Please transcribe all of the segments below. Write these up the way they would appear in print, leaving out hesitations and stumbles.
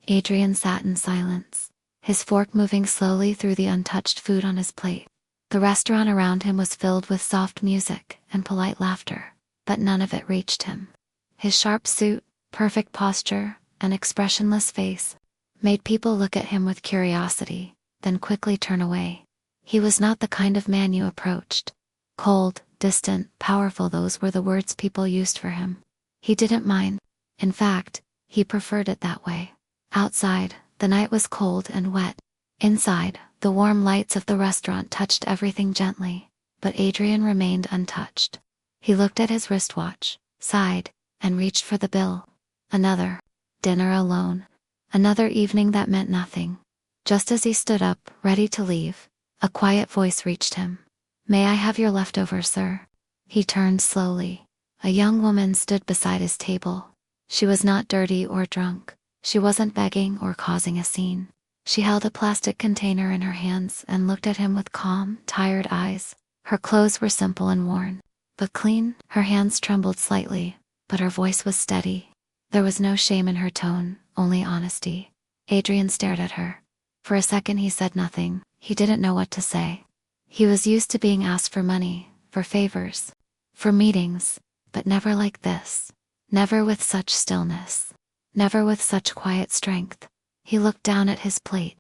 Adrian sat in silence, his fork moving slowly through the untouched food on his plate. The restaurant around him was filled with soft music and polite laughter, but none of it reached him. His sharp suit, perfect posture, and expressionless face made people look at him with curiosity, then quickly turn away. He was not the kind of man you approached. Cold, distant, powerful, those were the words people used for him. He didn't mind. In fact, he preferred it that way. Outside, the night was cold and wet. Inside, the warm lights of the restaurant touched everything gently, but Adrian remained untouched. He looked at his wristwatch, sighed, and reached for the bill. Another dinner alone. Another evening that meant nothing. Just as he stood up, ready to leave, a quiet voice reached him. "May I have your leftovers, sir?" He turned slowly. A young woman stood beside his table. She was not dirty or drunk. She wasn't begging or causing a scene. She held a plastic container in her hands and looked at him with calm, tired eyes. Her clothes were simple and worn, but clean. Her hands trembled slightly, but her voice was steady. There was no shame in her tone, only honesty. Adrian stared at her. For a second he said nothing. He didn't know what to say. He was used to being asked for money, for favors, for meetings, but never like this. Never with such stillness. Never with such quiet strength. He looked down at his plate.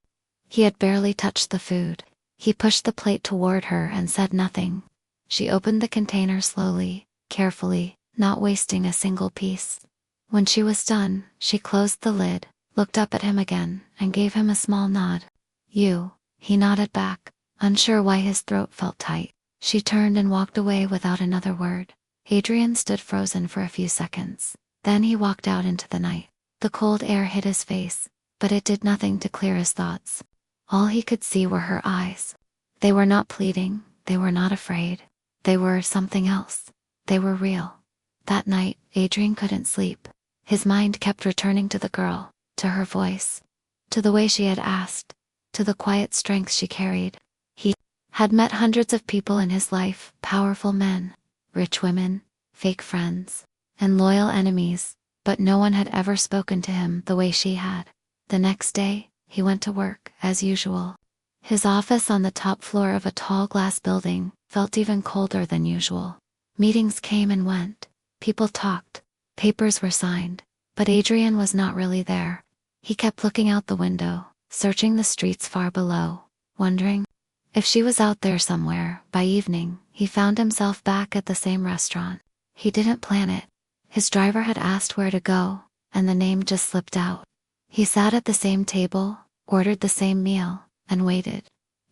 He had barely touched the food. He pushed the plate toward her and said nothing. She opened the container slowly, carefully, not wasting a single piece. When she was done, she closed the lid, looked up at him again, and gave him a small nod. "You," he nodded back, unsure why his throat felt tight. She turned and walked away without another word. Adrian stood frozen for a few seconds. Then he walked out into the night. The cold air hit his face, but it did nothing to clear his thoughts. All he could see were her eyes. They were not pleading, they were not afraid. They were something else. They were real. That night, Adrian couldn't sleep. His mind kept returning to the girl, to her voice, to the way she had asked, to the quiet strength she carried. He had met hundreds of people in his life, powerful men, rich women, fake friends, and loyal enemies, but no one had ever spoken to him the way she had. The next day, he went to work, as usual. His office on the top floor of a tall glass building felt even colder than usual. Meetings came and went. People talked. Papers were signed. But Adrian was not really there. He kept looking out the window, searching the streets far below, wondering if she was out there somewhere. By evening, he found himself back at the same restaurant. He didn't plan it. His driver had asked where to go, and the name just slipped out. He sat at the same table, ordered the same meal, and waited.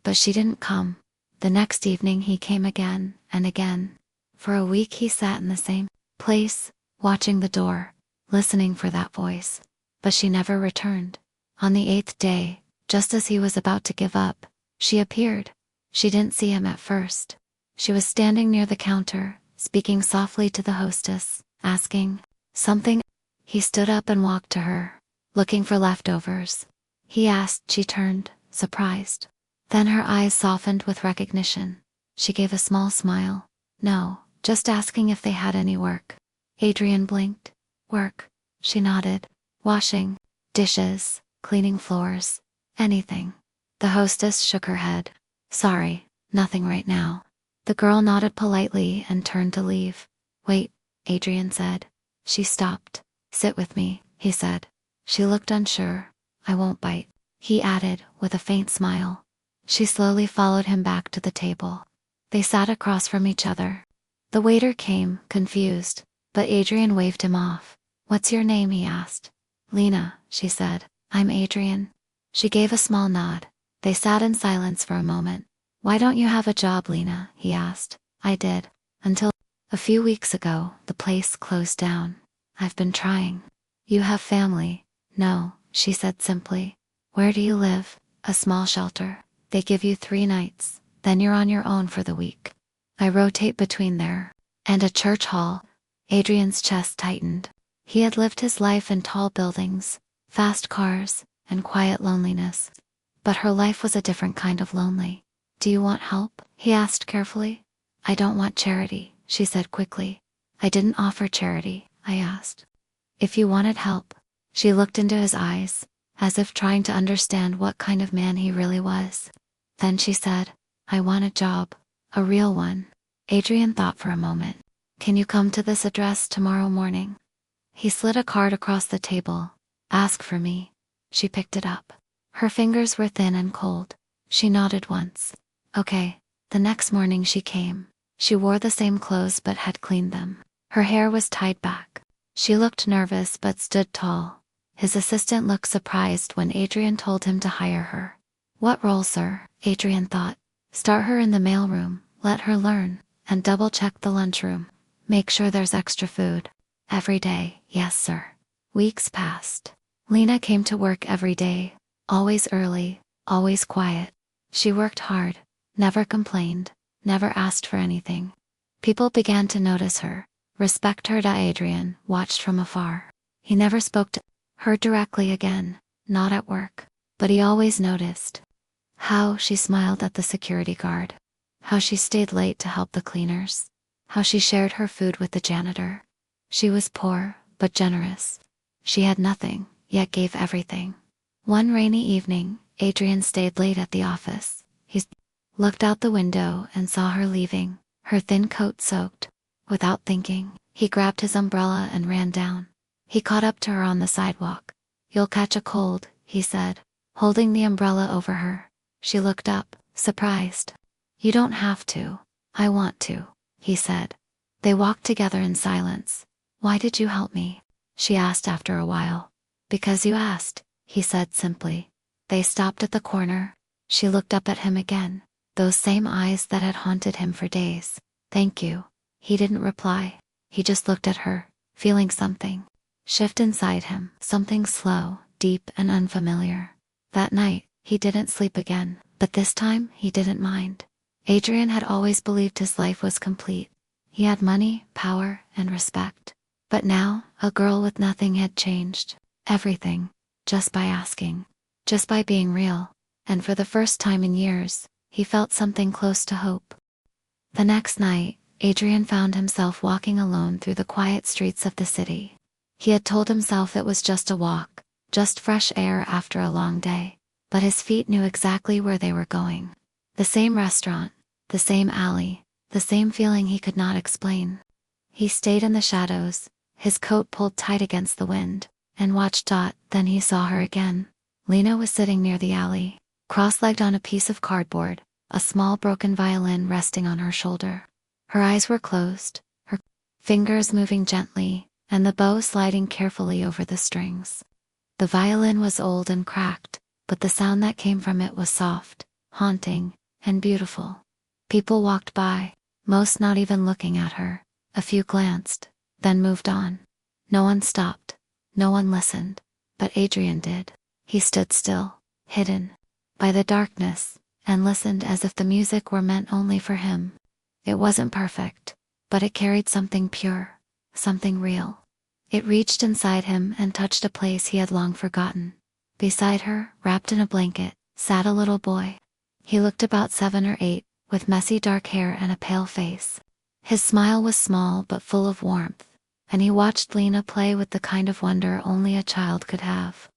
But she didn't come. The next evening he came again and again. For a week he sat in the same place, watching the door, listening for that voice. But she never returned. On the 8th day, just as he was about to give up, she appeared. She didn't see him at first. She was standing near the counter, speaking softly to the hostess, asking something. He stood up and walked to her, looking for leftovers. He asked. She turned, surprised. Then her eyes softened with recognition. She gave a small smile. "No, just asking if they had any work." Adrian blinked. "Work?" She nodded. "Washing dishes, cleaning floors, anything." The hostess shook her head. "Sorry, nothing right now." The girl nodded politely and turned to leave. "Wait," Adrian said. She stopped. "Sit with me," he said. She looked unsure. "I won't bite," he added, with a faint smile. She slowly followed him back to the table. They sat across from each other. The waiter came, confused, but Adrian waved him off. "What's your name?" he asked. "Lena," she said. "I'm Adrian." She gave a small nod. They sat in silence for a moment. "Why don't you have a job, Lena?" he asked. "I did. Until a few weeks ago, the place closed down. I've been trying." "You have family?" "No," she said simply. "Where do you live?" "A small shelter. They give you 3 nights, then you're on your own for the week." "I rotate between there and a church hall." Adrian's chest tightened. He had lived his life in tall buildings, fast cars, and quiet loneliness. But her life was a different kind of lonely. "Do you want help?" he asked carefully. "I don't want charity," she said quickly. "I didn't offer charity, I asked. If you wanted help." She looked into his eyes. as if trying to understand what kind of man he really was. Then she said, "I want a job. A real one." Adrian thought for a moment. "Can you come to this address tomorrow morning?" He slid a card across the table. "Ask for me." She picked it up. Her fingers were thin and cold. She nodded once. "Okay." The next morning she came. She wore the same clothes but had cleaned them. Her hair was tied back. She looked nervous but stood tall. His assistant looked surprised when Adrian told him to hire her. "What role, sir?" Adrian thought. "Start her in the mailroom, let her learn, and double-check the lunchroom. Make sure there's extra food." "Every day, yes, sir." Weeks passed. Lena came to work every day, always early, always quiet. She worked hard, never complained, never asked for anything. People began to notice her, respect her. Adrian watched from afar. He never spoke to her directly again, not at work, but he always noticed how she smiled at the security guard, how she stayed late to help the cleaners, how she shared her food with the janitor. She was poor, but generous. She had nothing, yet gave everything. One rainy evening, Adrian stayed late at the office. He looked out the window and saw her leaving, her thin coat soaked. Without thinking, he grabbed his umbrella and ran down. He caught up to her on the sidewalk. "You'll catch a cold," he said, holding the umbrella over her. She looked up, surprised. "You don't have to. I want to," he said. They walked together in silence. "Why did you help me?" she asked after a while. "Because you asked," he said simply. They stopped at the corner. She looked up at him again, those same eyes that had haunted him for days. "Thank you." He didn't reply. He just looked at her, feeling something shift inside him, something slow, deep, and unfamiliar. That night, he didn't sleep again, but this time he didn't mind. Adrian had always believed his life was complete. He had money, power, and respect. But now, a girl with nothing had changed everything, just by asking, just by being real. And for the first time in years, he felt something close to hope. The next night, Adrian found himself walking alone through the quiet streets of the city. He had told himself it was just a walk, just fresh air after a long day. But his feet knew exactly where they were going. The same restaurant, the same alley, the same feeling he could not explain. He stayed in the shadows, his coat pulled tight against the wind, and watched. Then he saw her again. Lena was sitting near the alley, cross-legged on a piece of cardboard, a small broken violin resting on her shoulder. Her eyes were closed, her fingers moving gently, and the bow sliding carefully over the strings. The violin was old and cracked, but the sound that came from it was soft, haunting, and beautiful. People walked by, most not even looking at her. A few glanced, then moved on. No one stopped, no one listened, but Adrian did. He stood still, hidden by the darkness, and listened as if the music were meant only for him. It wasn't perfect, but it carried something pure, something real. It reached inside him and touched a place he had long forgotten. Beside her, wrapped in a blanket, sat a little boy. He looked about 7 or 8, with messy dark hair and a pale face. His smile was small but full of warmth, and he watched Lena play with the kind of wonder only a child could have.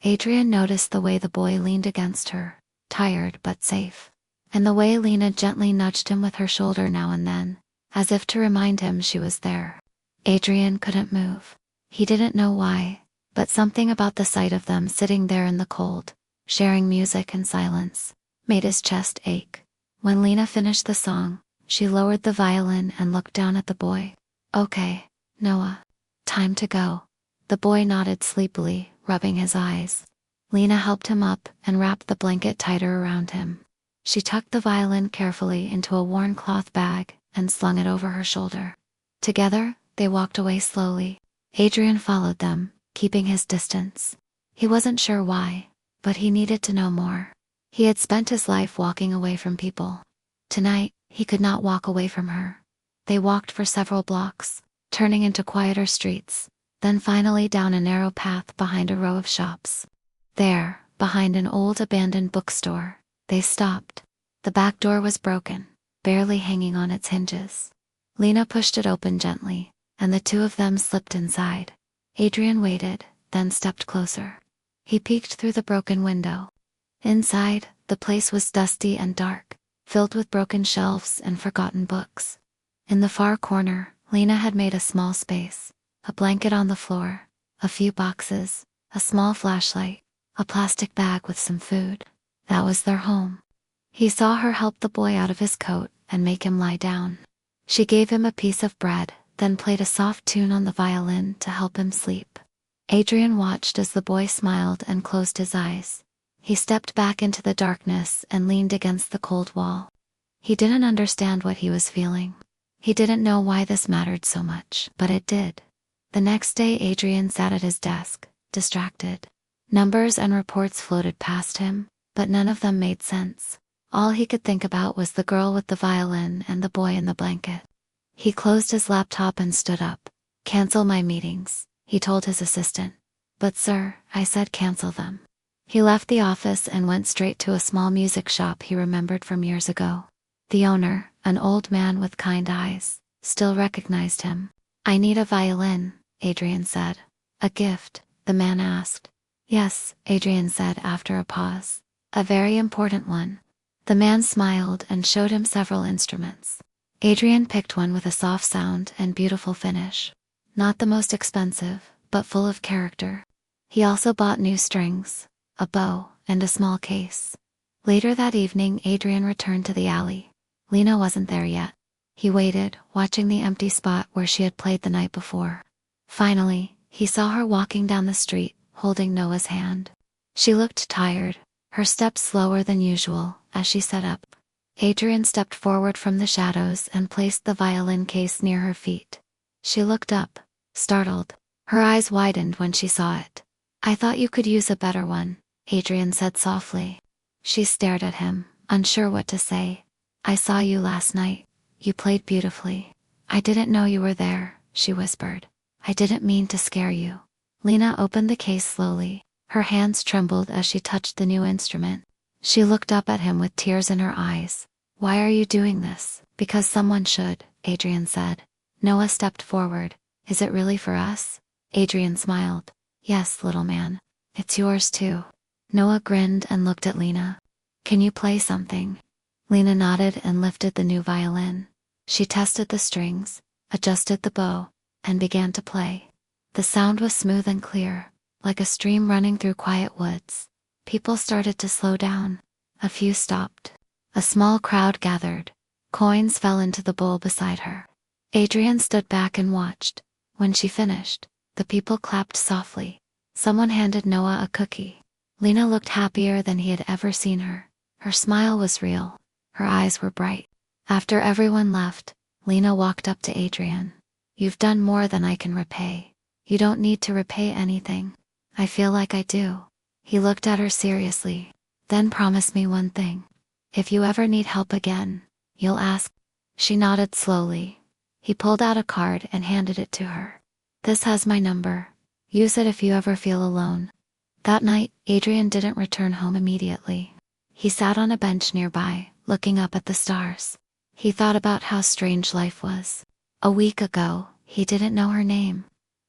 Adrian noticed the way the boy leaned against her, tired but safe, and the way Lena gently nudged him with her shoulder now and then, as if to remind him she was there. Adrian couldn't move. He didn't know why, but something about the sight of them sitting there in the cold, sharing music and silence, made his chest ache. When Lena finished the song, she lowered the violin and looked down at the boy. "Okay, Noah. Time to go." The boy nodded sleepily, rubbing his eyes. Lena helped him up and wrapped the blanket tighter around him. She tucked the violin carefully into a worn cloth bag and slung it over her shoulder. Together, they walked away slowly. Adrian followed them, keeping his distance. He wasn't sure why, but he needed to know more. He had spent his life walking away from people. Tonight, he could not walk away from her. They walked for several blocks, turning into quieter streets, then finally down a narrow path behind a row of shops. There, behind an old abandoned bookstore, they stopped. The back door was broken, barely hanging on its hinges. Lena pushed it open gently, and the two of them slipped inside. Adrian waited, then stepped closer. He peeked through the broken window. Inside, the place was dusty and dark, filled with broken shelves and forgotten books. In the far corner, Lena had made a small space. A blanket on the floor, a few boxes, a small flashlight, a plastic bag with some food. That was their home. He saw her help the boy out of his coat and make him lie down. She gave him a piece of bread, then played a soft tune on the violin to help him sleep. Adrian watched as the boy smiled and closed his eyes. He stepped back into the darkness and leaned against the cold wall. He didn't understand what he was feeling. He didn't know why this mattered so much, but it did. The next day Adrian sat at his desk, distracted. Numbers and reports floated past him, but none of them made sense. All he could think about was the girl with the violin and the boy in the blanket. He closed his laptop and stood up. "Cancel my meetings," he told his assistant. "But sir, I said cancel them." He left the office and went straight to a small music shop he remembered from years ago. The owner, an old man with kind eyes, still recognized him. "I need a violin," Adrian said. "A gift?" the man asked. "Yes," Adrian said after a pause. "A very important one." The man smiled and showed him several instruments. Adrian picked one with a soft sound and beautiful finish. Not the most expensive, but full of character. He also bought new strings, a bow, and a small case. Later that evening Adrian returned to the alley. Lena wasn't there yet. He waited, watching the empty spot where she had played the night before. Finally, he saw her walking down the street, holding Noah's hand. She looked tired, her steps slower than usual, as she sat up. Adrian stepped forward from the shadows and placed the violin case near her feet. She looked up, startled. Her eyes widened when she saw it. "I thought you could use a better one," Adrian said softly. She stared at him, unsure what to say. "I saw you last night. You played beautifully." "I didn't know you were there," she whispered. "I didn't mean to scare you." Lena opened the case slowly. Her hands trembled as she touched the new instrument. She looked up at him with tears in her eyes. "Why are you doing this?" "Because someone should," Adrian said. Noah stepped forward. "Is it really for us?" Adrian smiled. "Yes, little man. It's yours too." Noah grinned and looked at Lena. "Can you play something?" Lena nodded and lifted the new violin. She tested the strings, adjusted the bow, and began to play. The sound was smooth and clear, like a stream running through quiet woods. People started to slow down. A few stopped. A small crowd gathered. Coins fell into the bowl beside her. Adrian stood back and watched. When she finished, the people clapped softly. Someone handed Noah a cookie. Lena looked happier than he had ever seen her. Her smile was real. Her eyes were bright. After everyone left, Lena walked up to Adrian. "You've done more than I can repay. You don't need to repay anything." "I feel like I do." He looked at her seriously. "Then promise me one thing. If you ever need help again, you'll ask." She nodded slowly. He pulled out a card and handed it to her. "This has my number. Use it if you ever feel alone." That night, Adrian didn't return home immediately. He sat on a bench nearby, looking up at the stars. He thought about how strange life was. A week ago, he didn't know her name.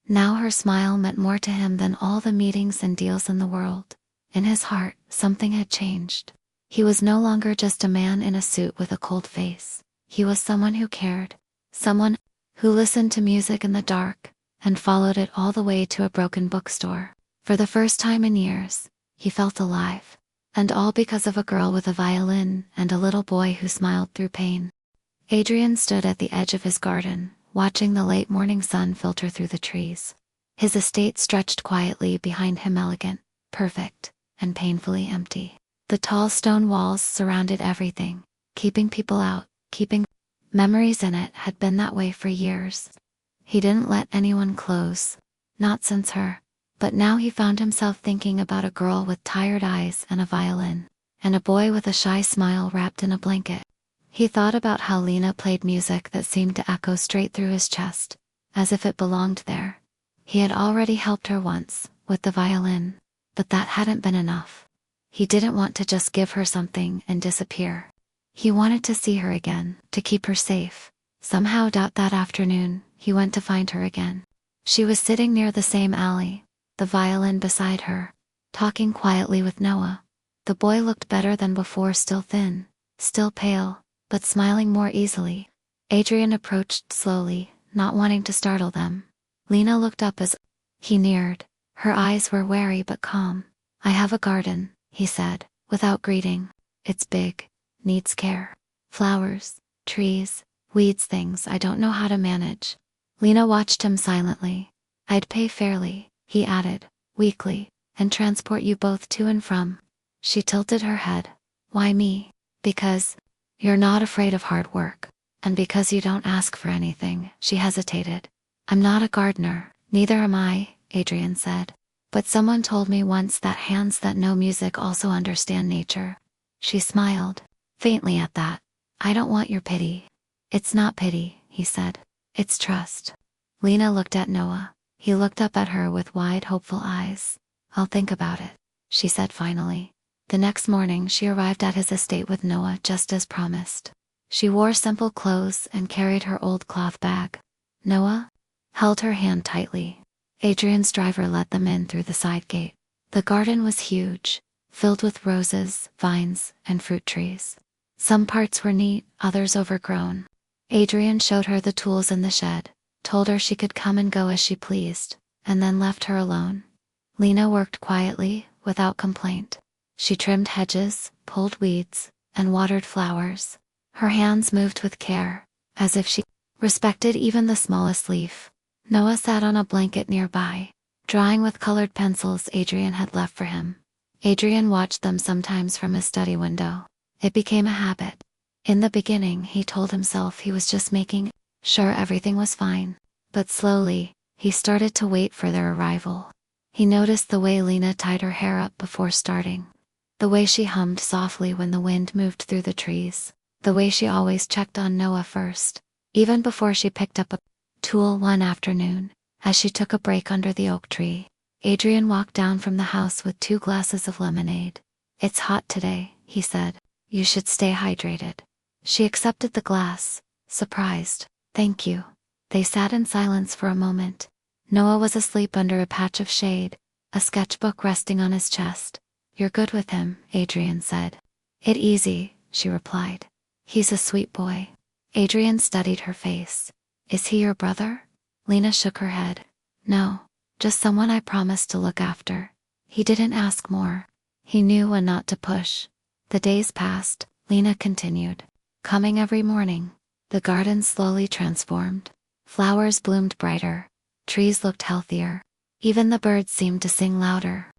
Now her smile meant more to him than all the meetings and deals in the world. In his heart, something had changed. He was no longer just a man in a suit with a cold face. He was someone who cared. Someone who listened to music in the dark and followed it all the way to a broken bookstore. For the first time in years, he felt alive. And all because of a girl with a violin and a little boy who smiled through pain. Adrian stood at the edge of his garden, watching the late morning sun filter through the trees. His estate stretched quietly behind him, elegant, perfect, and painfully empty. The tall stone walls surrounded everything, keeping people out, keeping memories in. It had been that way for years. He didn't let anyone close, not since her. But now he found himself thinking about a girl with tired eyes and a violin, and a boy with a shy smile wrapped in a blanket. He thought about how Lena played music that seemed to echo straight through his chest, as if it belonged there. He had already helped her once, with the violin, but that hadn't been enough. He didn't want to just give her something and disappear. He wanted to see her again, to keep her safe. Somehow that afternoon, he went to find her again. She was sitting near the same alley, the violin beside her. talking quietly with Noah. The boy looked better than before, still thin, still pale, but smiling more easily. Adrian approached slowly, not wanting to startle them. Lena looked up as he neared. Her eyes were wary but calm. "I have a garden," he said, without greeting. "It's big, needs care. Flowers, trees, weeds, things I don't know how to manage." Lena watched him silently. "I'd pay fairly," he added, weakly, "and transport you both to and from." She tilted her head. "Why me?" "Because you're not afraid of hard work. And because you don't ask for anything." She hesitated. "I'm not a gardener." "Neither am I," Adrian said. "But someone told me once that hands that know music also understand nature." She smiled, faintly at that. "I don't want your pity." "It's not pity," he said. "It's trust." Lena looked at Noah. He looked up at her with wide, hopeful eyes. "I'll think about it," she said finally. The next morning she arrived at his estate with Noah just as promised. She wore simple clothes and carried her old cloth bag. Noah held her hand tightly. Adrian's driver let them in through the side gate. The garden was huge, filled with roses, vines, and fruit trees. Some parts were neat, others overgrown. Adrian showed her the tools in the shed, told her she could come and go as she pleased, and then left her alone. Lena worked quietly, without complaint. She trimmed hedges, pulled weeds, and watered flowers. Her hands moved with care, as if she respected even the smallest leaf. Noah sat on a blanket nearby, drawing with colored pencils Adrian had left for him. Adrian watched them sometimes from his study window. It became a habit. In the beginning, he told himself he was just making sure everything was fine. But slowly, he started to wait for their arrival. He noticed the way Lena tied her hair up before starting. The way she hummed softly when the wind moved through the trees. The way she always checked on Noah first, even before she picked up a tool one afternoon. As she took a break under the oak tree, Adrian walked down from the house with 2 glasses of lemonade. "It's hot today," he said. "You should stay hydrated." She accepted the glass, surprised. "Thank you." They sat in silence for a moment. Noah was asleep under a patch of shade, a sketchbook resting on his chest. "You're good with him," Adrian said. "It easy," she replied. "He's a sweet boy." Adrian studied her face. "Is he your brother?" Lena shook her head. "No, just someone I promised to look after." He didn't ask more. He knew when not to push. The days passed. Lena continued. Coming every morning. The garden slowly transformed. Flowers bloomed brighter. Trees looked healthier. Even the birds seemed to sing louder.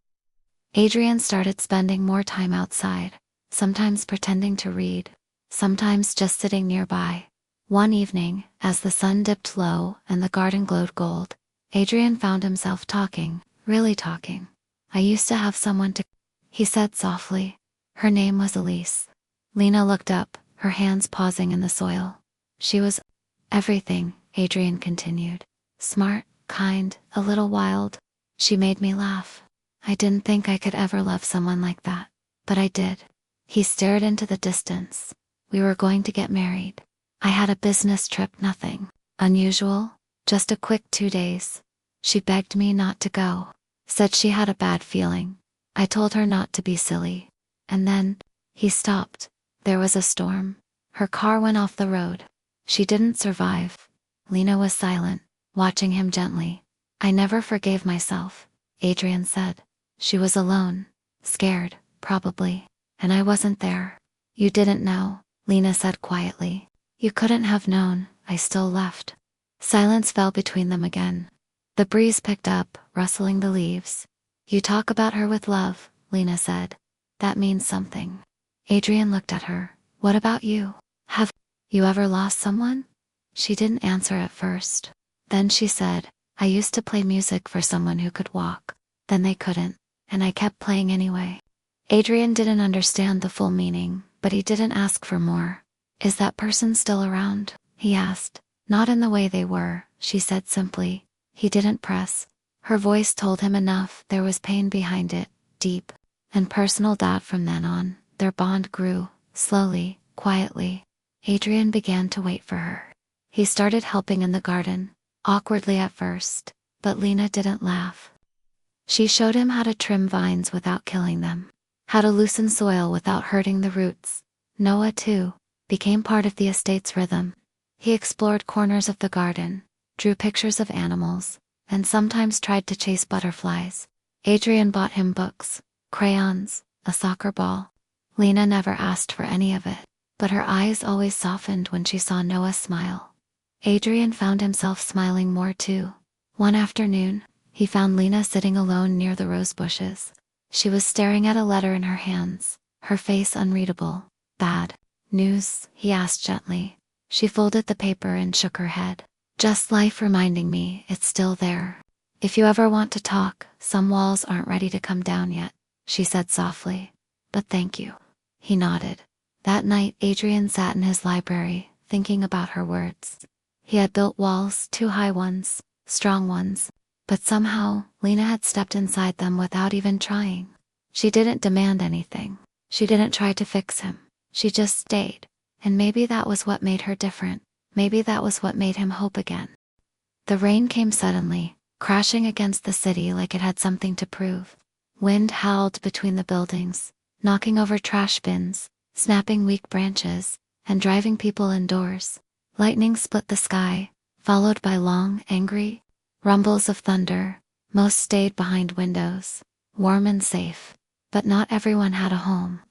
Adrian started spending more time outside, sometimes pretending to read, sometimes just sitting nearby. One evening, as the sun dipped low and the garden glowed gold, Adrian found himself talking, really talking. "I used to have someone to," he said softly. Her name was Elise. Lena looked up, her hands pausing in the soil. "She was everything," Adrian continued. "Smart, kind, a little wild. She made me laugh. I didn't think I could ever love someone like that. But I did." He stared into the distance. "We were going to get married. I had a business trip, nothing unusual, just a quick 2 days. She begged me not to go. Said she had a bad feeling. I told her not to be silly. And then," he stopped. "There was a storm. Her car went off the road. She didn't survive." Lena was silent, watching him gently. "I never forgave myself," Adrian said. "She was alone, scared, probably. And I wasn't there." "You didn't know," Lena said quietly. "You couldn't have known. I still left." Silence fell between them again. The breeze picked up, rustling the leaves. "You talk about her with love," Lena said. "That means something." Adrian looked at her. "What about you? Have you ever lost someone?" She didn't answer at first. Then she said, "I used to play music for someone who could walk. Then they couldn't, and I kept playing anyway." Adrian didn't understand the full meaning, but he didn't ask for more. "Is that person still around?" he asked. "Not in the way they were," she said simply. He didn't press. Her voice told him enough. There was pain behind it, deep and personal. That from then on, their bond grew, slowly, quietly. Adrian began to wait for her. He started helping in the garden, awkwardly at first, but Lena didn't laugh. She showed him how to trim vines without killing them, how to loosen soil without hurting the roots. Noah, too, became part of the estate's rhythm. He explored corners of the garden, drew pictures of animals, and sometimes tried to chase butterflies. Adrian bought him books, crayons, a soccer ball. Lena never asked for any of it, but her eyes always softened when she saw Noah smile. Adrian found himself smiling more too. One afternoon, he found Lena sitting alone near the rose bushes. She was staring at a letter in her hands, her face unreadable. Bad news? He asked gently. She folded the paper and shook her head. Just life reminding me it's still there. If you ever want to talk, some walls aren't ready to come down yet, she said softly. But thank you. He nodded. That night, Adrian sat in his library, thinking about her words. He had built walls, 2 high ones, strong ones, but somehow, Lena had stepped inside them without even trying. She didn't demand anything. She didn't try to fix him. She just stayed. And maybe that was what made her different. Maybe that was what made him hope again. The rain came suddenly, crashing against the city like it had something to prove. Wind howled between the buildings, knocking over trash bins, snapping weak branches, and driving people indoors. Lightning split the sky, followed by long, angry rumbles of thunder. Most stayed behind windows, warm and safe. But not everyone had a home.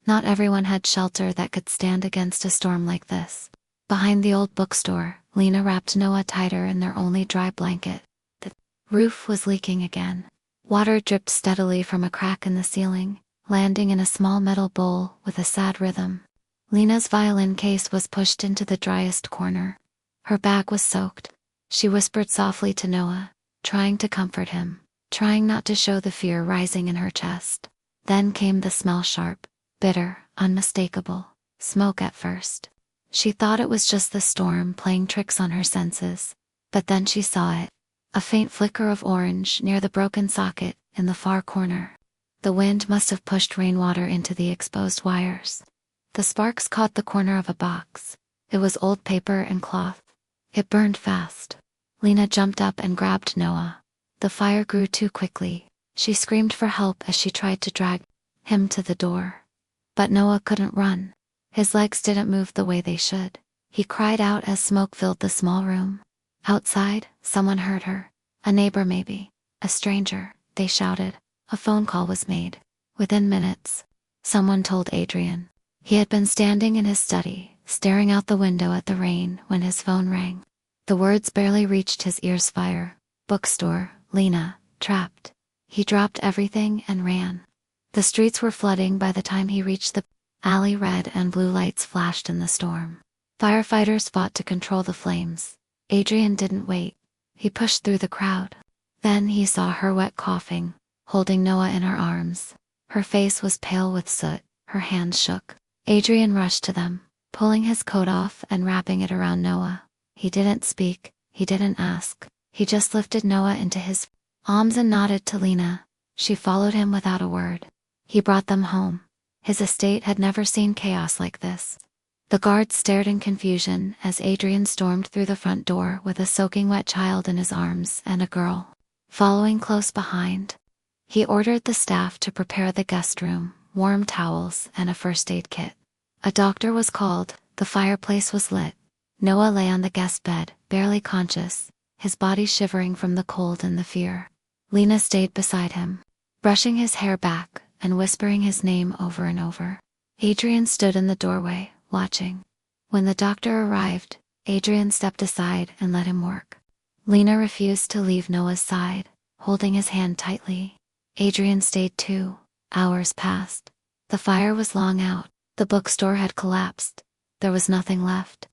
Not everyone had shelter that could stand against a storm like this. Behind the old bookstore, Lena wrapped Noah tighter in their only dry blanket. The roof was leaking again. Water dripped steadily from a crack in the ceiling, landing in a small metal bowl with a sad rhythm. Lena's violin case was pushed into the driest corner. Her bag was soaked. She whispered softly to Noah, trying to comfort him, trying not to show the fear rising in her chest. Then came the smell, sharp, bitter, unmistakable. Smoke at first. She thought it was just the storm playing tricks on her senses. But then she saw it. A faint flicker of orange near the broken socket in the far corner. The wind must have pushed rainwater into the exposed wires. The sparks caught the corner of a box. It was old paper and cloth. It burned fast. Lena jumped up and grabbed Noah. The fire grew too quickly. She screamed for help as she tried to drag him to the door. But Noah couldn't run. His legs didn't move the way they should. He cried out as smoke filled the small room. Outside, someone heard her. A neighbor maybe. A stranger, they shouted. A phone call was made. Within minutes, someone told Adrian. He had been standing in his study, staring out the window at the rain when his phone rang. The words barely reached his ears. Fire, bookstore, Lena, trapped. He dropped everything and ran. The streets were flooding by the time he reached the alley. Red and blue lights flashed in the storm. Firefighters fought to control the flames. Adrian didn't wait. He pushed through the crowd. Then he saw her wet, coughing, holding Noah in her arms. Her face was pale with soot, her hands shook. Adrian rushed to them, pulling his coat off and wrapping it around Noah. He didn't speak, he didn't ask. He just lifted Noah into his arms and nodded to Lena. She followed him without a word. He brought them home. His estate had never seen chaos like this. The guards stared in confusion as Adrian stormed through the front door with a soaking wet child in his arms and a girl following close behind. He ordered the staff to prepare the guest room, warm towels, and a first aid kit. A doctor was called. The fireplace was lit. Noah lay on the guest bed, barely conscious, his body shivering from the cold and the fear. Lena stayed beside him, brushing his hair back and whispering his name over and over. Adrian stood in the doorway, watching. When the doctor arrived, Adrian stepped aside and let him work. Lena refused to leave Noah's side, holding his hand tightly. Adrian stayed too. Hours passed. The fire was long out. The bookstore had collapsed. There was nothing left.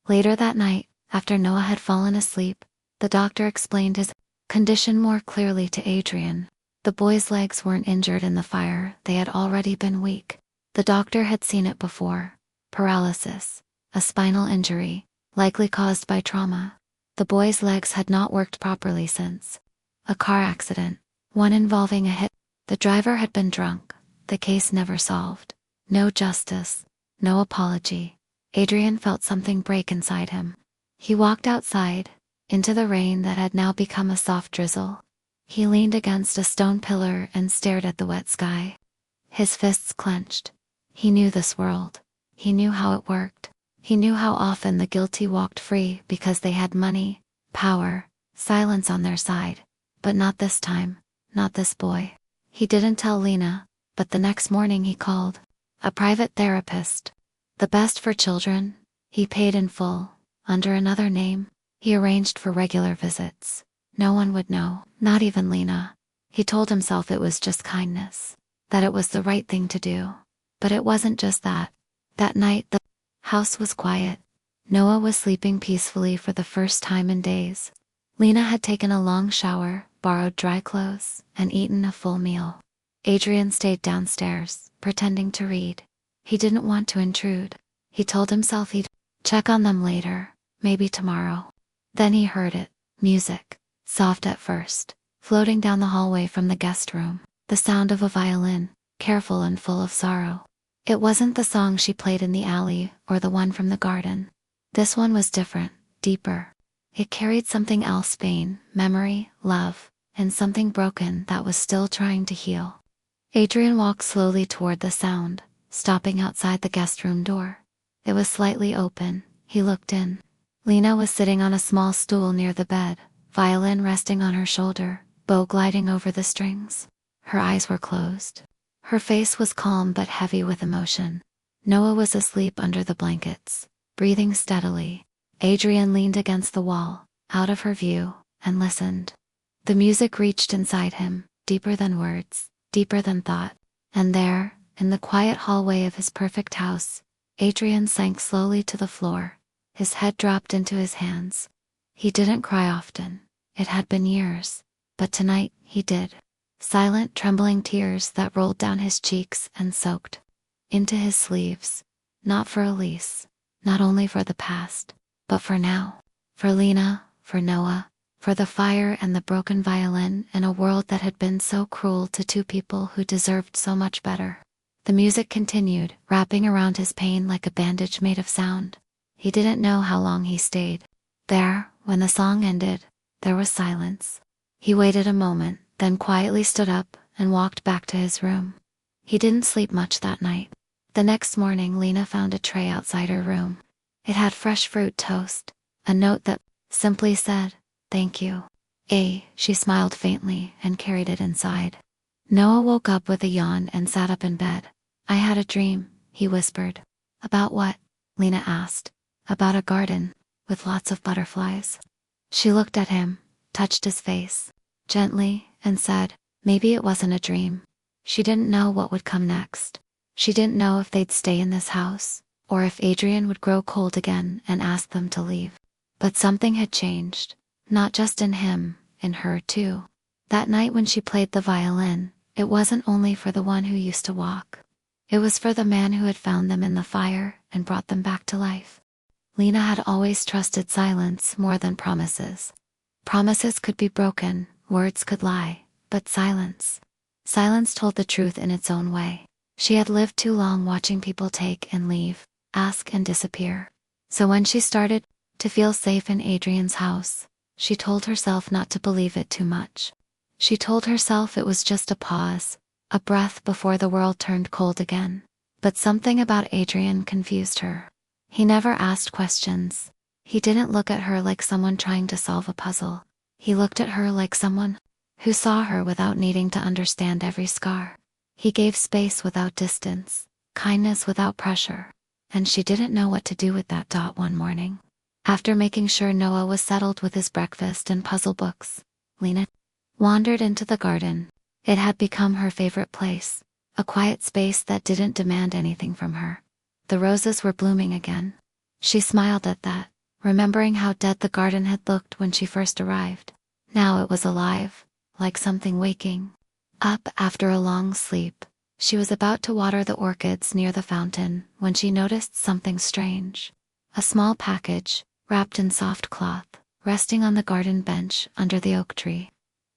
Later that night, after Noah had fallen asleep, the doctor explained his condition more clearly to Adrian. The boy's legs weren't injured in the fire, they had already been weak. The doctor had seen it before. Paralysis. A spinal injury, likely caused by trauma. The boy's legs had not worked properly since. A car accident, one involving a hit. The driver had been drunk. The case never solved. No justice. No apology. Adrian felt something break inside him. He walked outside, into the rain that had now become a soft drizzle. He leaned against a stone pillar and stared at the wet sky. His fists clenched. He knew this world. He knew how it worked. He knew how often the guilty walked free because they had money, power, silence on their side. But not this time, not this boy. He didn't tell Lena, but the next morning he called. A private therapist. The best for children. He paid in full, under another name. He arranged for regular visits. No one would know, not even Lena. He told himself it was just kindness, that it was the right thing to do. But it wasn't just that. That night the house was quiet. Noah was sleeping peacefully for the first time in days. Lena had taken a long shower, borrowed dry clothes, and eaten a full meal. Adrian stayed downstairs, pretending to read. He didn't want to intrude. He told himself he'd check on them later, maybe tomorrow. Then he heard it. Music. Soft at first, floating down the hallway from the guest room. The sound of a violin, careful and full of sorrow. It wasn't the song she played in the alley or the one from the garden. This one was different, deeper. It carried something else: pain, memory, love, and something broken that was still trying to heal. Adrian walked slowly toward the sound, stopping outside the guest room door. It was slightly open. He looked in. Lena was sitting on a small stool near the bed, violin resting on her shoulder, bow gliding over the strings. Her eyes were closed. Her face was calm but heavy with emotion. Noah was asleep under the blankets, breathing steadily. Adrian leaned against the wall, out of her view, and listened. The music reached inside him, deeper than words, deeper than thought. And there, in the quiet hallway of his perfect house, Adrian sank slowly to the floor. His head dropped into his hands. He didn't cry often. It had been years. But tonight, he did. Silent, trembling tears that rolled down his cheeks and soaked into his sleeves. Not for Elise, not only for the past, but for now. For Lena, for Noah, for the fire and the broken violin in a world that had been so cruel to two people who deserved so much better. The music continued, wrapping around his pain like a bandage made of sound. He didn't know how long he stayed. There, when the song ended, there was silence. He waited a moment, then quietly stood up and walked back to his room. He didn't sleep much that night. The next morning Lena found a tray outside her room. It had fresh fruit toast, a note that simply said, "Thank you." She smiled faintly and carried it inside. Noah woke up with a yawn and sat up in bed. "I had a dream," he whispered. "About what?" Lena asked. "About a garden, with lots of butterflies." She looked at him, touched his face, gently, and said, maybe it wasn't a dream. She didn't know what would come next. She didn't know if they'd stay in this house, or if Adrian would grow cold again and ask them to leave. But something had changed. Not just in him, in her too. That night when she played the violin, it wasn't only for the one who used to walk. It was for the man who had found them in the fire and brought them back to life. Lena had always trusted silence more than promises. Promises could be broken, words could lie, but silence told the truth in its own way. She had lived too long watching people take and leave, ask and disappear. So when she started to feel safe in Adrian's house, she told herself not to believe it too much. She told herself it was just a pause, a breath before the world turned cold again. But something about Adrian confused her. He never asked questions. He didn't look at her like someone trying to solve a puzzle. He looked at her like someone who saw her without needing to understand every scar. He gave space without distance, kindness without pressure. And she didn't know what to do with that. One morning, after making sure Noah was settled with his breakfast and puzzle books, Lena wandered into the garden. It had become her favorite place, a quiet space that didn't demand anything from her. The roses were blooming again. She smiled at that, remembering how dead the garden had looked when she first arrived. Now it was alive, like something waking up after a long sleep. She was about to water the orchids near the fountain when she noticed something strange. A small package, wrapped in soft cloth, resting on the garden bench under the oak tree.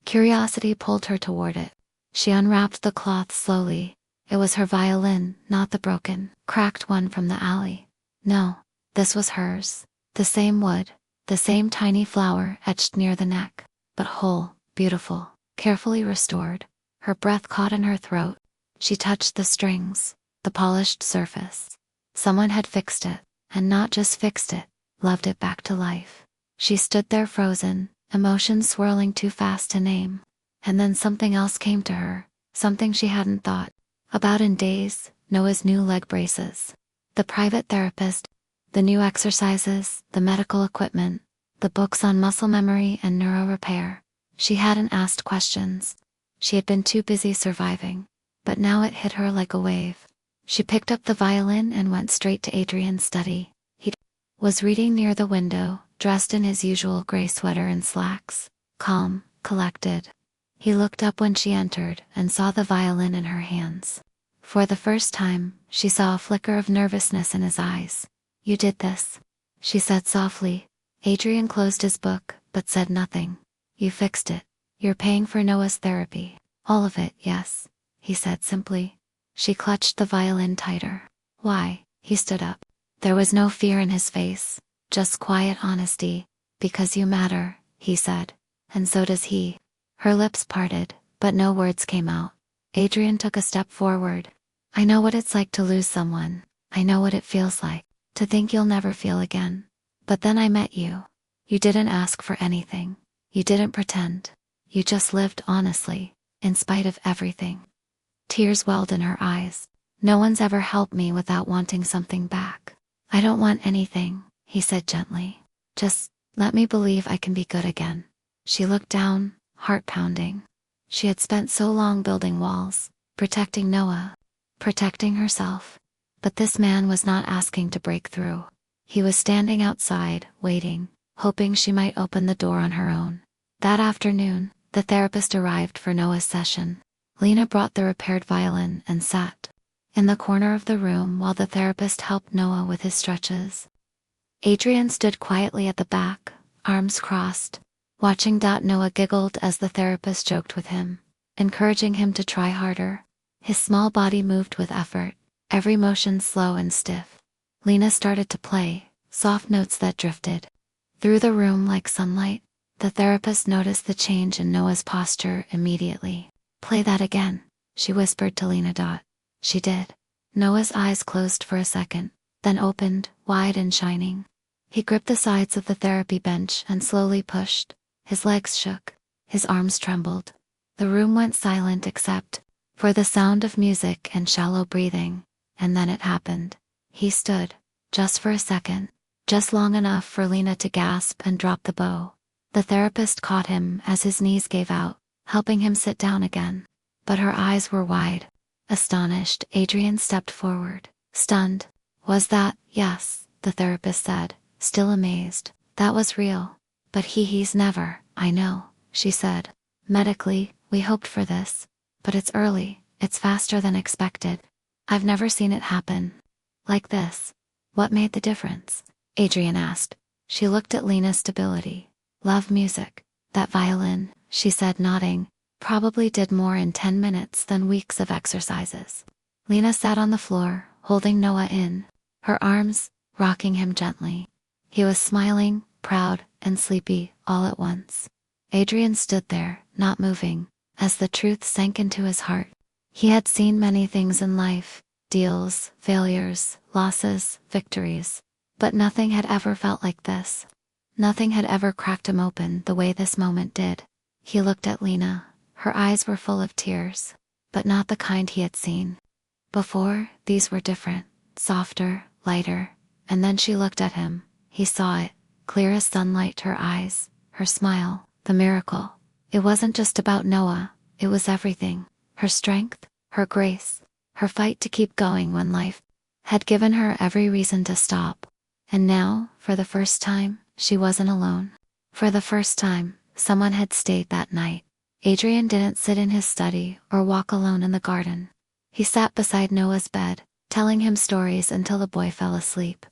Curiosity pulled her toward it. She unwrapped the cloth slowly. It was her violin, not the broken, cracked one from the alley. No, this was hers. The same wood, the same tiny flower etched near the neck, but whole, beautiful, carefully restored. Her breath caught in her throat. She touched the strings, the polished surface. Someone had fixed it, and not just fixed it, loved it back to life. She stood there frozen, emotions swirling too fast to name. And then something else came to her, something she hadn't thought about in days: Noah's new leg braces, the private therapist, the new exercises, the medical equipment, the books on muscle memory and neuro repair. She hadn't asked questions. She had been too busy surviving. But now it hit her like a wave. She picked up the violin and went straight to Adrian's study. He was reading near the window, dressed in his usual gray sweater and slacks, calm, collected. He looked up when she entered and saw the violin in her hands. For the first time, she saw a flicker of nervousness in his eyes. "You did this," she said softly. Adrian closed his book, but said nothing. "You fixed it. You're paying for Noah's therapy." "All of it, yes," he said simply. She clutched the violin tighter. "Why?" He stood up. There was no fear in his face, just quiet honesty. "Because you matter," he said. "And so does he." Her lips parted, but no words came out. Adrian took a step forward. "I know what it's like to lose someone. I know what it feels like to think you'll never feel again. But then I met you. You didn't ask for anything. You didn't pretend. You just lived honestly, in spite of everything." Tears welled in her eyes. "No one's ever helped me without wanting something back." "I don't want anything," he said gently. "Just let me believe I can be good again." She looked down, heart pounding. She had spent so long building walls, protecting Noah, protecting herself. But this man was not asking to break through. He was standing outside, waiting, hoping she might open the door on her own. That afternoon, the therapist arrived for Noah's session. Lena brought the repaired violin and sat in the corner of the room while the therapist helped Noah with his stretches. Adrian stood quietly at the back, arms crossed, watching. Noah giggled as the therapist joked with him, encouraging him to try harder. His small body moved with effort, every motion slow and stiff. Lena started to play, soft notes that drifted through the room like sunlight. The therapist noticed the change in Noah's posture immediately. "Play that again," she whispered to Lena. She did. Noah's eyes closed for a second, then opened, wide and shining. He gripped the sides of the therapy bench and slowly pushed. His legs shook. His arms trembled. The room went silent except for the sound of music and shallow breathing. And then it happened. He stood, just for a second, just long enough for Lena to gasp and drop the bow. The therapist caught him as his knees gave out, helping him sit down again. But her eyes were wide. Astonished, Adrian stepped forward. "Stunned. Was that?" "Yes," the therapist said, still amazed. "That was real. But he's never." "I know," she said. "Medically, we hoped for this. But it's early, it's faster than expected. I've never seen it happen like this." "What made the difference?" Adrian asked. She looked at Lena's stability. "Love music. That violin," she said, nodding, "probably did more in 10 minutes than weeks of exercises." Lena sat on the floor, holding Noah in her arms, rocking him gently. He was smiling, proud, and sleepy, all at once. Adrian stood there, not moving, as the truth sank into his heart. He had seen many things in life: deals, failures, losses, victories. But nothing had ever felt like this. Nothing had ever cracked him open the way this moment did. He looked at Lena. Her eyes were full of tears, but not the kind he had seen before. These were different, softer, lighter. And then she looked at him. He saw it, clear as sunlight: her eyes, her smile, the miracle. It wasn't just about Noah, it was everything. Her strength, her grace, her fight to keep going when life had given her every reason to stop. And now, for the first time, she wasn't alone. For the first time, someone had stayed that night. Adrian didn't sit in his study or walk alone in the garden. He sat beside Noah's bed, telling him stories until the boy fell asleep.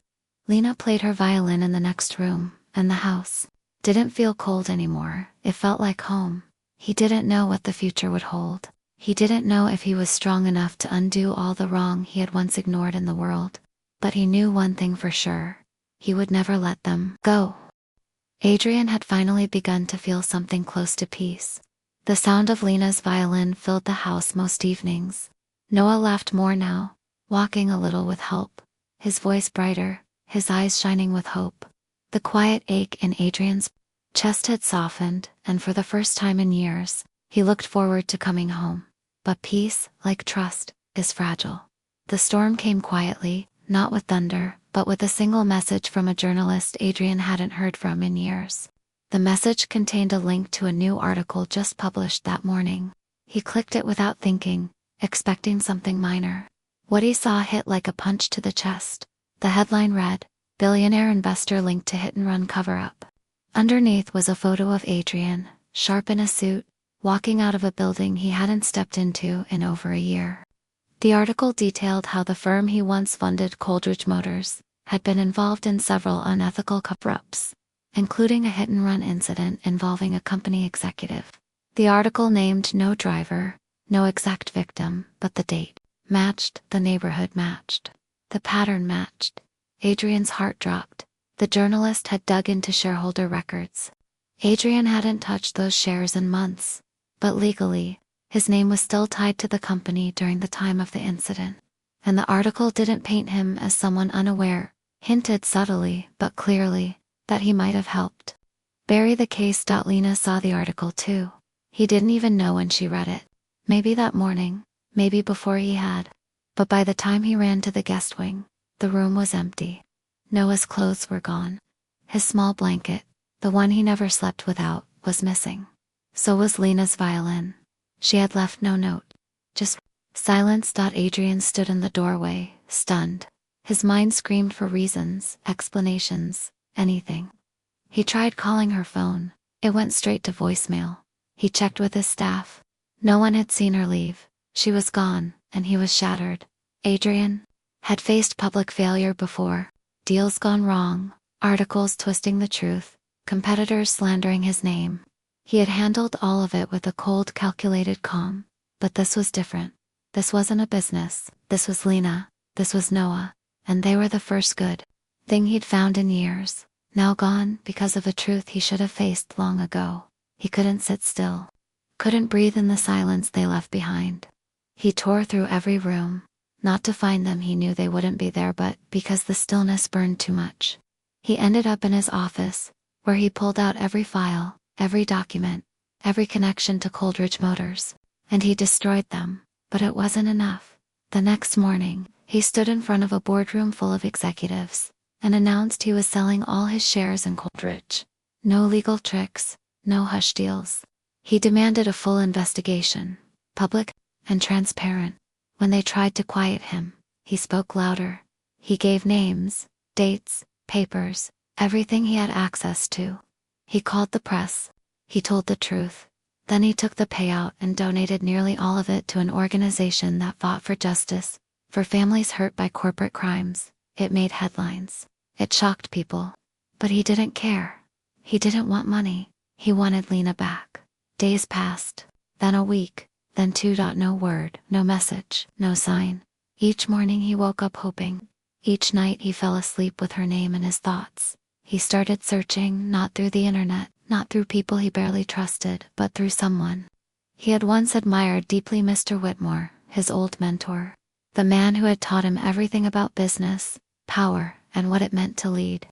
Lena played her violin in the next room, and the house didn't feel cold anymore. It felt like home. He didn't know what the future would hold. He didn't know if he was strong enough to undo all the wrong he had once ignored in the world. But he knew one thing for sure: he would never let them go. Adrian had finally begun to feel something close to peace. The sound of Lena's violin filled the house most evenings. Noah laughed more now, walking a little with help, his voice brighter, his eyes shining with hope. The quiet ache in Adrian's chest had softened, and for the first time in years, he looked forward to coming home. But peace, like trust, is fragile. The storm came quietly, not with thunder, but with a single message from a journalist Adrian hadn't heard from in years. The message contained a link to a new article just published that morning. He clicked it without thinking, expecting something minor. What he saw hit like a punch to the chest. The headline read, "Billionaire investor linked to hit-and-run cover-up." Underneath was a photo of Adrian, sharp in a suit, walking out of a building he hadn't stepped into in over a year. The article detailed how the firm he once funded, Coldridge Motors, had been involved in several unethical cover-ups, including a hit-and-run incident involving a company executive. The article named no driver, no exact victim, but the date matched, the neighborhood matched, the pattern matched. Adrian's heart dropped. The journalist had dug into shareholder records. Adrian hadn't touched those shares in months, but legally, his name was still tied to the company during the time of the incident. And the article didn't paint him as someone unaware, hinted subtly, but clearly, that he might have helped. Bury the case. Lena saw the article too. He didn't even know when she read it. Maybe that morning, maybe before he had. But by the time he ran to the guest wing, the room was empty. Noah's clothes were gone. His small blanket, the one he never slept without, was missing. So was Lena's violin. She had left no note. Just silence. Adrian stood in the doorway, stunned. His mind screamed for reasons, explanations, anything. He tried calling her phone. It went straight to voicemail. He checked with his staff. No one had seen her leave. She was gone, and he was shattered. Adrian had faced public failure before. Deals gone wrong, articles twisting the truth, competitors slandering his name. He had handled all of it with a cold, calculated calm. But this was different. This wasn't a business. This was Lena. This was Noah. And they were the first good thing he'd found in years. Now gone because of a truth he should have faced long ago. He couldn't sit still. Couldn't breathe in the silence they left behind. He tore through every room. Not to find them, he knew they wouldn't be there, but because the stillness burned too much. He ended up in his office, where he pulled out every file, every document, every connection to Coldridge Motors. And he destroyed them, but it wasn't enough. The next morning, he stood in front of a boardroom full of executives, and announced he was selling all his shares in Coldridge. No legal tricks, no hush deals. He demanded a full investigation, public and transparent. When they tried to quiet him, he spoke louder. He gave names, dates, papers, everything he had access to. He called the press. He told the truth. Then he took the payout and donated nearly all of it to an organization that fought for justice, for families hurt by corporate crimes. It made headlines. It shocked people. But he didn't care. He didn't want money. He wanted Lena back. Days passed. Then a week. Then 2. No word, no message, no sign. Each morning he woke up hoping. Each night he fell asleep with her name in his thoughts. He started searching, not through the internet, not through people he barely trusted, but through someone he had once admired deeply, Mr. Whitmore, his old mentor. The man who had taught him everything about business, power, and what it meant to lead.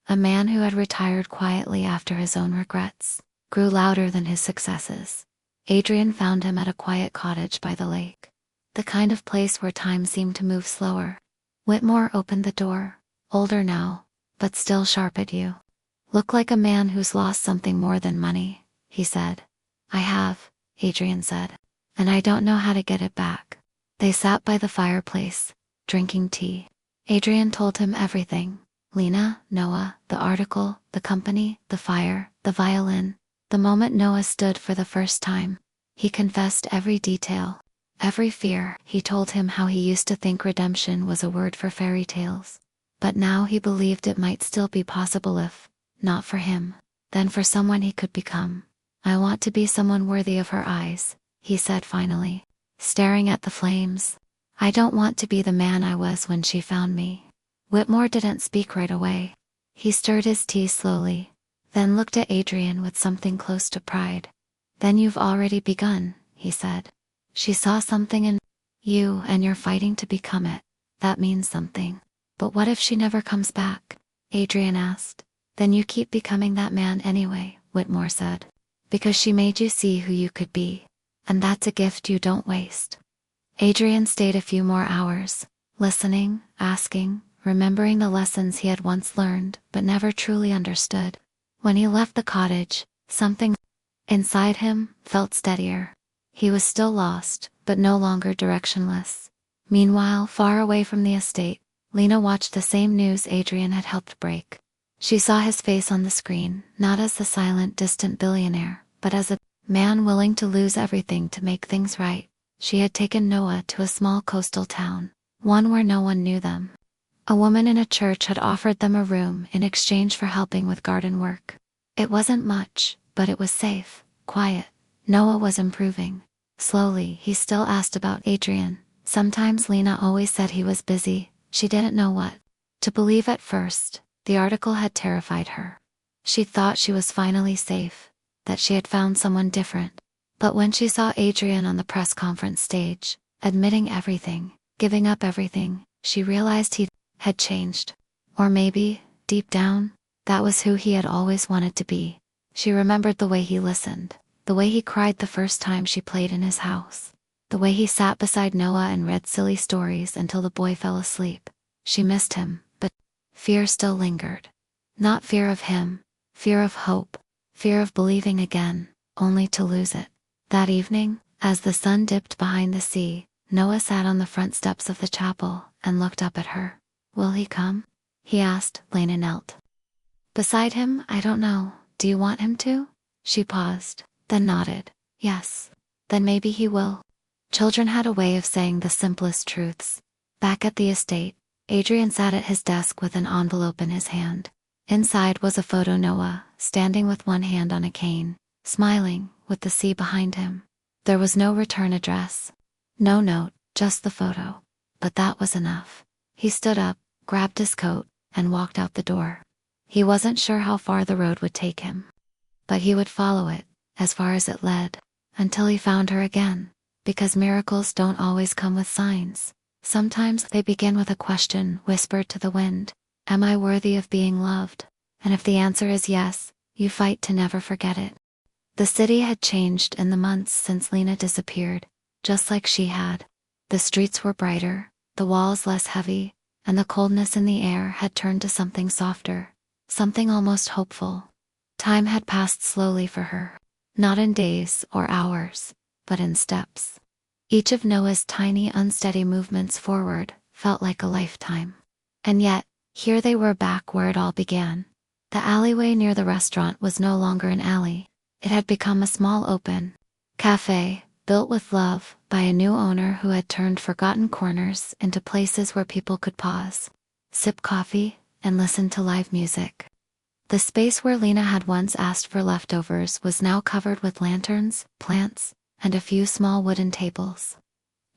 A man who had retired quietly after his own regrets grew louder than his successes. Adrian found him at a quiet cottage by the lake. The kind of place where time seemed to move slower. Whitmore opened the door, older now, but still sharp at you. "Look like a man who's lost something more than money," he said. "I have," Adrian said. "And I don't know how to get it back." They sat by the fireplace, drinking tea. Adrian told him everything. Lena, Noah, the article, the company, the fire, the violin. The moment Noah stood for the first time, he confessed every detail, every fear. He told him how he used to think redemption was a word for fairy tales. But now he believed it might still be possible if, not for him, then for someone he could become. "I want to be someone worthy of her eyes," he said finally, staring at the flames. "I don't want to be the man I was when she found me." Whitmore didn't speak right away. He stirred his tea slowly, then looked at Adrian with something close to pride. Then you've already begun, he said. She saw something in you and you're fighting to become it. That means something. But what if she never comes back? Adrian asked. Then you keep becoming that man anyway, Whitmore said. Because she made you see who you could be. And that's a gift you don't waste. Adrian stayed a few more hours, listening, asking, remembering the lessons he had once learned but never truly understood. When he left the cottage, something inside him felt steadier. He was still lost, but no longer directionless. Meanwhile, far away from the estate, Lena watched the same news Adrian had helped break. She saw his face on the screen, not as the silent, distant billionaire, but as a man willing to lose everything to make things right. She had taken Noah to a small coastal town, one where no one knew them. A woman in a church had offered them a room in exchange for helping with garden work. It wasn't much, but it was safe, quiet. Noah was improving. Slowly, he still asked about Adrian. Sometimes Lena always said he was busy. She didn't know what to believe at first. The article had terrified her. She thought she was finally safe, that she had found someone different. But when she saw Adrian on the press conference stage, admitting everything, giving up everything, she realized he had changed. Or maybe, deep down, that was who he had always wanted to be. She remembered the way he listened, the way he cried the first time she played in his house, the way he sat beside Noah and read silly stories until the boy fell asleep. She missed him, but fear still lingered. Not fear of him, fear of hope, fear of believing again, only to lose it. That evening, as the sun dipped behind the sea, Noah sat on the front steps of the chapel and looked up at her. Will he come? He asked. Lena knelt beside him. I don't know. Do you want him to? She paused, then nodded. Yes. Then maybe he will. Children had a way of saying the simplest truths. Back at the estate, Adrian sat at his desk with an envelope in his hand. Inside was a photo Noah, standing with one hand on a cane, smiling, with the sea behind him. There was no return address. No note, just the photo. But that was enough. He stood up, grabbed his coat, and walked out the door. He wasn't sure how far the road would take him. But he would follow it, as far as it led, until he found her again. Because miracles don't always come with signs. Sometimes they begin with a question whispered to the wind. Am I worthy of being loved? And if the answer is yes, you fight to never forget it. The city had changed in the months since Lena disappeared, just like she had. The streets were brighter, the walls less heavy, and the coldness in the air had turned to something softer, something almost hopeful. Time had passed slowly for her, not in days or hours, but in steps. Each of Noah's tiny, unsteady movements forward felt like a lifetime. And yet, here they were back where it all began. The alleyway near the restaurant was no longer an alley. It had become a small open cafe, built with love by a new owner who had turned forgotten corners into places where people could pause, sip coffee, and listen to live music. The space where Lena had once asked for leftovers was now covered with lanterns, plants, and a few small wooden tables.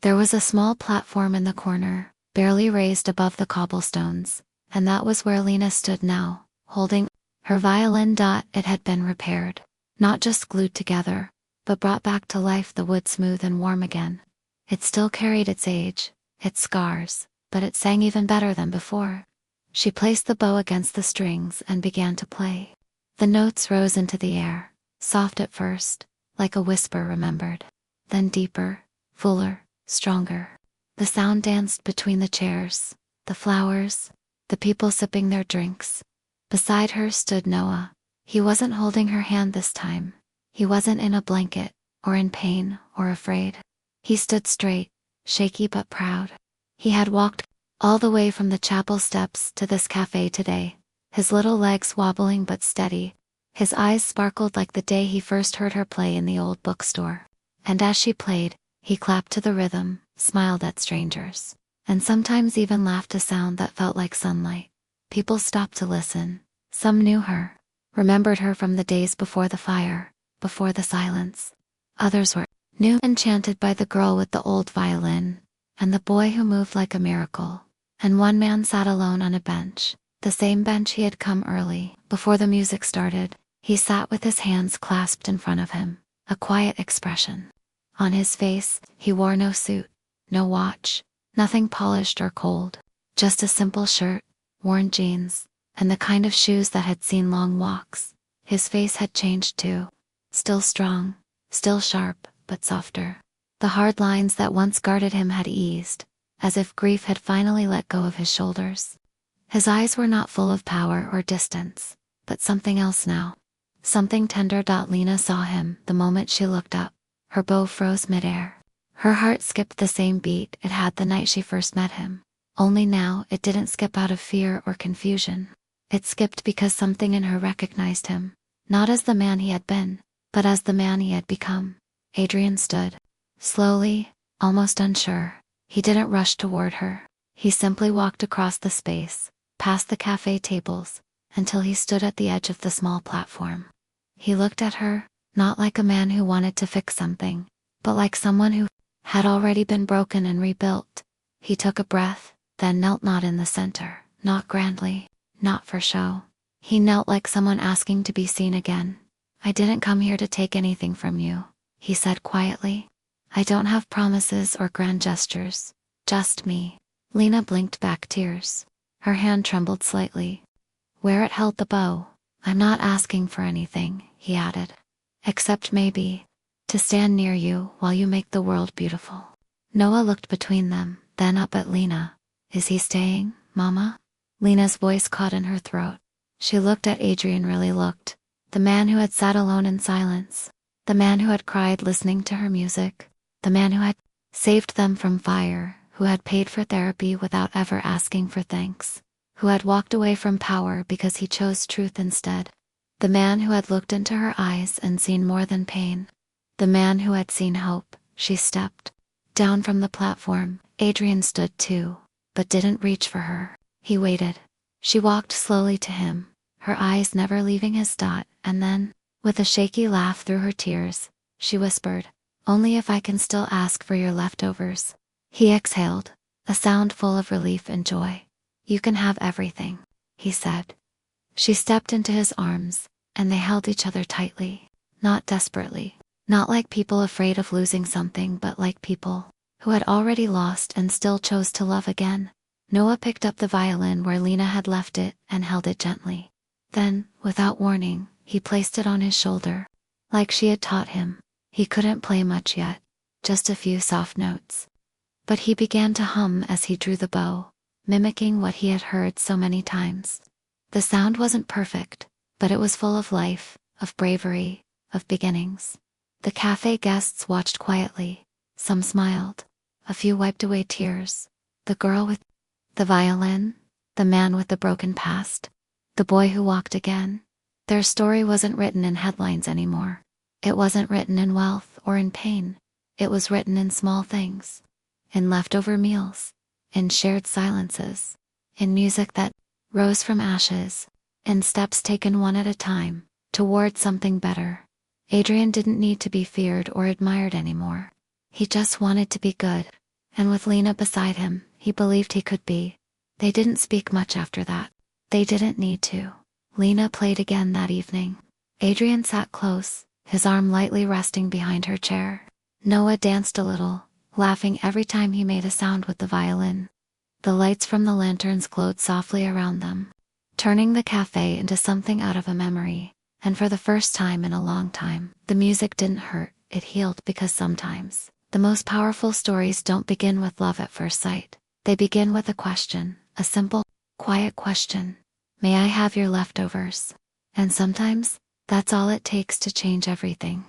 There was a small platform in the corner, barely raised above the cobblestones, and that was where Lena stood now, holding her violin. It had been repaired. Not just glued together, but brought back to life, the wood smooth and warm again. It still carried its age, its scars, but it sang even better than before. She placed the bow against the strings and began to play. The notes rose into the air, soft at first, like a whisper remembered. Then deeper, fuller, stronger. The sound danced between the chairs, the flowers, the people sipping their drinks. Beside her stood Noah. He wasn't holding her hand this time. He wasn't in a blanket, or in pain, or afraid. He stood straight, shaky but proud. He had walked all the way from the chapel steps to this cafe today, his little legs wobbling but steady. His eyes sparkled like the day he first heard her play in the old bookstore. And as she played, he clapped to the rhythm, smiled at strangers, and sometimes even laughed a sound that felt like sunlight. People stopped to listen. Some knew her, remembered her from the days before the fire, before the silence. Others were new, enchanted by the girl with the old violin, and the boy who moved like a miracle. And one man sat alone on a bench, the same bench he had come early, before the music started. He sat with his hands clasped in front of him, a quiet expression. On his face, he wore no suit, no watch, nothing polished or cold, just a simple shirt, worn jeans, and the kind of shoes that had seen long walks. His face had changed too. Still strong, still sharp, but softer. The hard lines that once guarded him had eased, as if grief had finally let go of his shoulders. His eyes were not full of power or distance, but something else now. Something tender. Lena saw him the moment she looked up. Her bow froze midair. Her heart skipped the same beat it had the night she first met him. Only now it didn't skip out of fear or confusion. It skipped because something in her recognized him, not as the man he had been, but as the man he had become. Adrian stood. Slowly, almost unsure. He didn't rush toward her. He simply walked across the space, past the cafe tables, until he stood at the edge of the small platform. He looked at her, not like a man who wanted to fix something, but like someone who had already been broken and rebuilt. He took a breath, then knelt, not in the center, not grandly, not for show. He knelt like someone asking to be seen again. I didn't come here to take anything from you, he said quietly. I don't have promises or grand gestures, just me. Lena blinked back tears. Her hand trembled slightly. Where it held the bow. I'm not asking for anything, he added. Except maybe, to stand near you while you make the world beautiful. Noah looked between them, then up at Lena. Is he staying, Mama? Lena's voice caught in her throat. She looked at Adrian, really looked. The man who had sat alone in silence. The man who had cried listening to her music. The man who had saved them from fire, who had paid for therapy without ever asking for thanks. Who had walked away from power because he chose truth instead. The man who had looked into her eyes and seen more than pain. The man who had seen hope. She stepped down from the platform. Adrian stood too, but didn't reach for her. He waited. She walked slowly to him, her eyes never leaving his dot, and then, with a shaky laugh through her tears, she whispered, only if I can still ask for your leftovers. He exhaled, a sound full of relief and joy. You can have everything, he said. She stepped into his arms, and they held each other tightly, not desperately, not like people afraid of losing something, but like people who had already lost and still chose to love again. Noah picked up the violin where Lena had left it and held it gently. Then, without warning, he placed it on his shoulder. Like she had taught him, he couldn't play much yet, just a few soft notes. But he began to hum as he drew the bow, mimicking what he had heard so many times. The sound wasn't perfect, but it was full of life, of bravery, of beginnings. The cafe guests watched quietly. Some smiled. A few wiped away tears. The girl with the violin, the man with the broken past, the boy who walked again. Their story wasn't written in headlines anymore. It wasn't written in wealth or in pain. It was written in small things. In leftover meals. In shared silences. In music that rose from ashes. In steps taken one at a time, toward something better. Adrian didn't need to be feared or admired anymore. He just wanted to be good. And with Lena beside him, he believed he could be. They didn't speak much after that. They didn't need to. Lena played again that evening. Adrian sat close, his arm lightly resting behind her chair. Noah danced a little, laughing every time he made a sound with the violin. The lights from the lanterns glowed softly around them, turning the cafe into something out of a memory. And for the first time in a long time, the music didn't hurt, it healed, because sometimes the most powerful stories don't begin with love at first sight. They begin with a question, a simple, quiet question. May I have your leftovers? And sometimes, that's all it takes to change everything.